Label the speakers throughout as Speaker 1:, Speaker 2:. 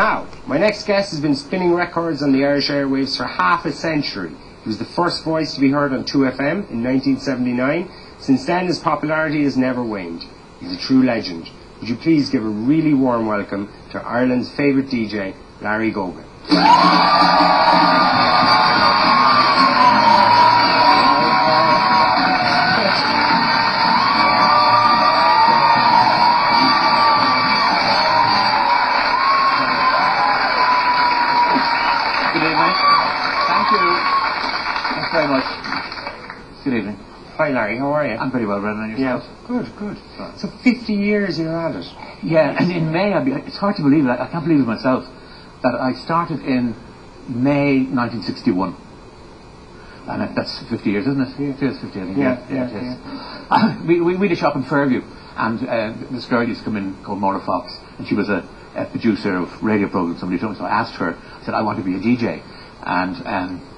Speaker 1: Now, my next guest has been spinning records on the Irish airwaves for half a century. He was the first voice to be heard on 2FM in 1979. Since then, his popularity has never waned. He's a true legend. Would you please give a really warm welcome to Ireland's favourite DJ, Larry Gogan.
Speaker 2: Very much. Good evening.
Speaker 1: Hi Larry, how are you?
Speaker 2: I'm very well, Brendan, and yourself?
Speaker 1: Yeah, good, good. So 50 years you're at it.
Speaker 2: Yeah, and in May, it's hard to believe it, I can't believe it myself, that I started in May 1961. And that's 50 years, isn't it?
Speaker 1: Yeah.
Speaker 2: It is 50, I think.
Speaker 1: Yeah.
Speaker 2: We had a shop in Fairview, and this girl used to come in called Maura Fox, and she was a producer of radio programs. Somebody told me, so I asked her, I said, I want to be a DJ. And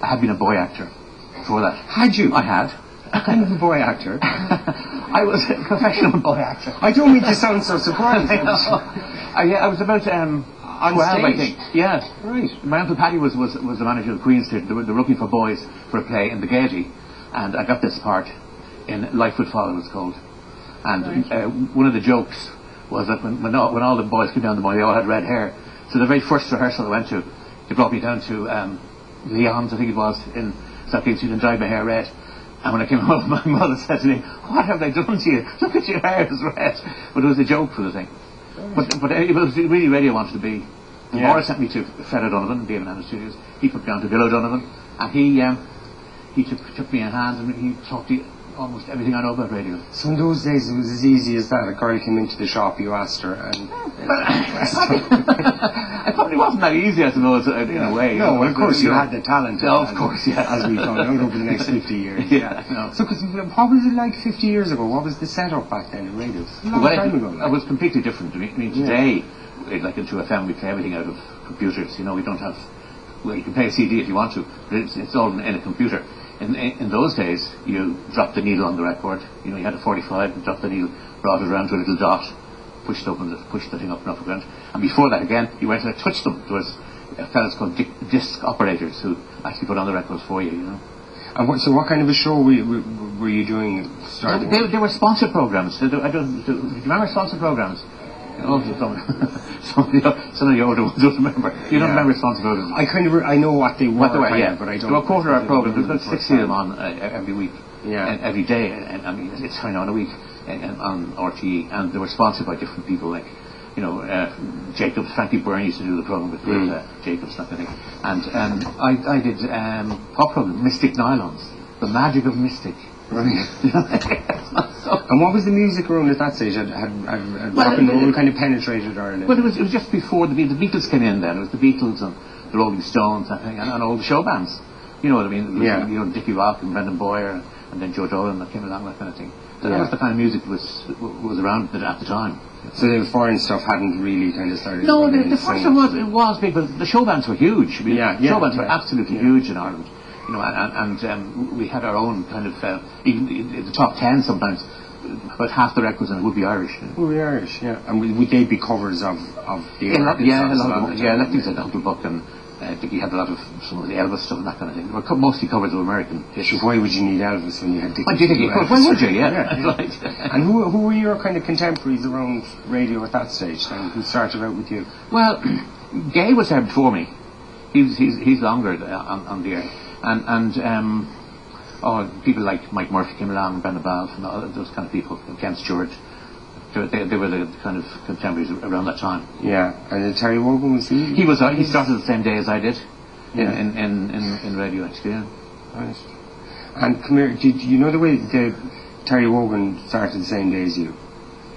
Speaker 2: I had been a boy actor before that.
Speaker 1: Had you?
Speaker 2: I had.
Speaker 1: What kind of a boy actor?
Speaker 2: I was a professional boy actor.
Speaker 1: I don't mean to sound so surprised.
Speaker 2: I was about 12, I think. Yeah.
Speaker 1: Right.
Speaker 2: My Uncle Paddy was the manager of the Queen's Theatre. They were looking for boys for a play in the Gaiety, and I got this part in Life Would Follow, it was called. And one of the jokes was that when all the boys came down the morning, they all had red hair. So the very first rehearsal I went to, they brought me down to Leon's, I think it was, in South East Street, and dyed my hair red. And when I came home, my mother said to me, what have they done to you? Look at your hair, it's red. But it was a joke for the thing. But it was really radio I wanted to be. Yeah. Maura sent me to Fred O'Donovan, David Anna Studios. He put me on to Bill O'Donovan, and he took me in hand, and he taught me almost everything I know about radio.
Speaker 1: So in those days it was as easy as that. A girl came into the shop, you asked her, and
Speaker 2: it probably wasn't that easy, I suppose, in a way.
Speaker 1: No, well, of course you had the talent.
Speaker 2: No, of course, yeah.
Speaker 1: As we found out over the next 50 years.
Speaker 2: Yeah. No.
Speaker 1: So, what was it like 50 years ago? What was the setup back then in radio? A long time ago.
Speaker 2: It was completely different. I mean, today, like in 2FM, we play everything out of computers. You know, we don't have. Well, you can play a CD if you want to, but it's all in a computer. In those days, you dropped the needle on the record. You know, you had a 45, and dropped the needle, brought it around to a little dot, pushed the thing up and up again. And before that, again, you went and touched them. There was fellas called disc operators who actually put on the records for you. You know.
Speaker 1: And so, what kind of a show were you doing?
Speaker 2: They were sponsored programs. Do you remember sponsored programs? Oh, some of the older ones don't remember. You don't remember sponsored programs?
Speaker 1: I know what they were.
Speaker 2: Yeah,
Speaker 1: but I don't.
Speaker 2: There were quarter-hour programs. There's about 60 of them on every week.
Speaker 1: Yeah.
Speaker 2: And every day. And I mean, it's on a week on RTE, and they were sponsored by different people, like, you know, Jacobs. Frankie Byrne used to do the program with Jacobs, that kind of thing. And I did pop program, Mystic Nylons, the magic of Mystic.
Speaker 1: Right. And what was the music around at that stage? Had rock and roll kind of penetrated Ireland?
Speaker 2: Well, it was just before the Beatles came in. Then it was the Beatles and the Rolling Stones and all the show bands. You know what I mean?
Speaker 1: Yeah.
Speaker 2: You know, Dickie Rock and Brendan Boyer and then Joe Dolan that came along, that kind of thing. That was the kind of music that was around at the time.
Speaker 1: So the foreign stuff hadn't really kind of started.
Speaker 2: No, the foreign stuff was big, but the show bands were huge. I mean, show bands were absolutely huge in Ireland. You know, and we had our own kind of even in the top 10 sometimes. About half the records would be Irish.
Speaker 1: Would be Irish, yeah. And would they be covers of the American
Speaker 2: stuff? Yeah, Lefty's like Uncle Buck, and Dickie had a lot of some of the Elvis stuff and that kind of thing. They were mostly covers of American hits.
Speaker 1: So why would you need Elvis when you had Dickie?
Speaker 2: Why would you? Yeah. Right.
Speaker 1: And who were your kind of contemporaries around radio at that stage? Then who started out with you?
Speaker 2: Well, Gay was there before me. He's longer on the air. And people like Mike Murphy came along, Brendan Balfe, and all those kind of people, Ken Stewart. They were the kind of contemporaries around that time.
Speaker 1: Yeah, and Terry Wogan was he?
Speaker 2: He started the same day as I did in radio, actually. Yeah.
Speaker 1: Right. And come here, do you know the way Terry Wogan started the same day as you?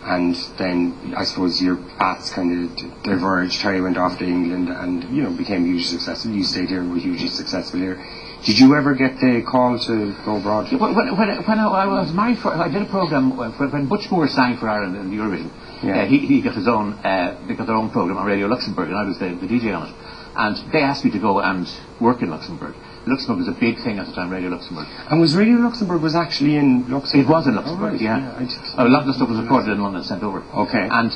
Speaker 1: And then I suppose your paths kind of diverged. Terry went off to England and, you know, became hugely successful. You stayed here and were hugely successful here. Did you ever get the call to go abroad?
Speaker 2: When I was married, I did a programme when Butch Moore sang for Ireland in the Eurovision. Yeah. He got his own, they got their own programme on Radio Luxembourg, and I was the DJ on it. And they asked me to go and work in Luxembourg. Luxembourg was a big thing at the time, Radio Luxembourg.
Speaker 1: And was Radio Luxembourg was actually in Luxembourg?
Speaker 2: It was in Luxembourg, yeah. A lot of the stuff was recorded in London and sent over.
Speaker 1: Okay.
Speaker 2: And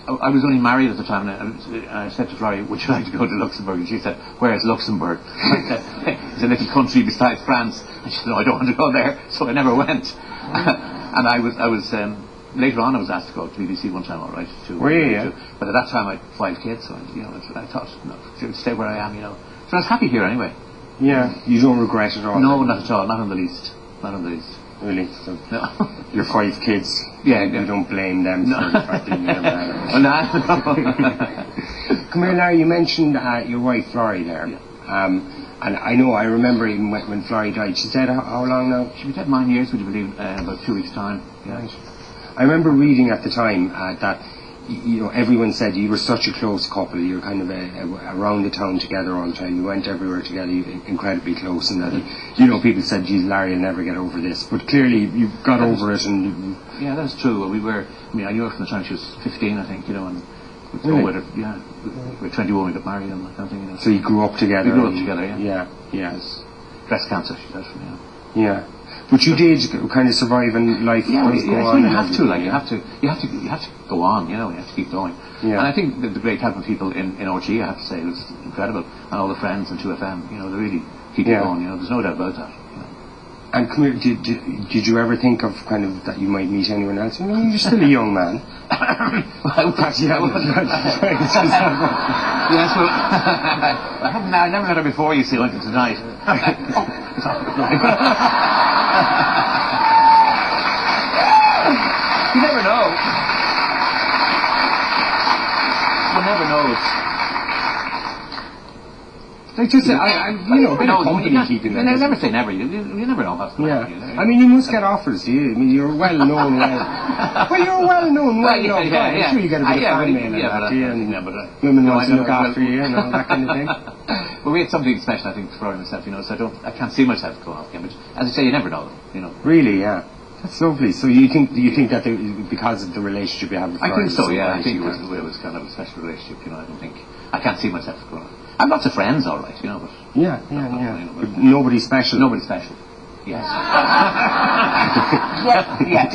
Speaker 2: I was only married at the time, and I said to Florrie, would you like to go to Luxembourg? And she said, where is Luxembourg? I said, it's a little country beside France. And she said, no, I don't want to go there. So I never went. And I was later on I was asked to go to BBC one time, all right. But at that time I had 5 kids, so I thought, no, to stay where I am, So I was happy here anyway.
Speaker 1: Yeah, you don't regret it all?
Speaker 2: No, not at all, not in the least.
Speaker 1: Really? So
Speaker 2: No.
Speaker 1: your 5 kids,
Speaker 2: Yeah.
Speaker 1: you don't blame them for the fact that you never had it.
Speaker 2: Well, no.
Speaker 1: Come here, Larry, you mentioned your wife, Florrie, there.
Speaker 2: Yeah.
Speaker 1: And I remember even when Florrie died, she said how long now?
Speaker 2: She'll be dead 9 years, would you believe, about 2 weeks' time. Yeah.
Speaker 1: Right. I remember reading at the time that everyone said you were such a close couple. You were kind of around the town together all the time. You went everywhere together. You were incredibly close, and that people said, "Geez, Larry will never get over this." But clearly, you got over it, and
Speaker 2: yeah, that's true. We were. I mean, I knew her from the time she was 15, I think. And we'd go with her. Yeah, we were 21 when we got married, and that kind of thing.
Speaker 1: So you grew up together.
Speaker 2: We grew up together. Yeah.
Speaker 1: Yeah.
Speaker 2: Yes. Breast cancer, she died from.
Speaker 1: Yeah. But you did kind of survive in life.
Speaker 2: Yeah,
Speaker 1: go on.
Speaker 2: You have to. Like you have to go on. You have to keep going.
Speaker 1: Yeah.
Speaker 2: And I think the great help of people in RG, I have to say, was incredible. And all the friends in 2FM, they really keep you going. There's no doubt about that.
Speaker 1: And come here, did you ever think of kind of that you might meet anyone else? You're still a young man.
Speaker 2: Yes, well, I never met her before, you see, like tonight. You never know. One never knows.
Speaker 1: Like just, a bit of company keeping that.
Speaker 2: Never say never. You never know what's going to happen.
Speaker 1: Yeah. I mean, you must get offers, do you? I mean, you're well known. You're well known. I'm sure you get a bit of fan mail and that, do you? And women want to look after you and all that kind of thing.
Speaker 2: Well, we had something special, I think, for myself, so I can't see myself going off again. But as I say, you never know,
Speaker 1: Really, yeah. That's lovely. So you think that because of the relationship you have with Florrie?
Speaker 2: I think so, yeah. I think it was kind of a special relationship, I can't see myself going off. I have lots of friends, all right, but...
Speaker 1: Yeah. But nobody special.
Speaker 2: Nobody special. Yes. Yes.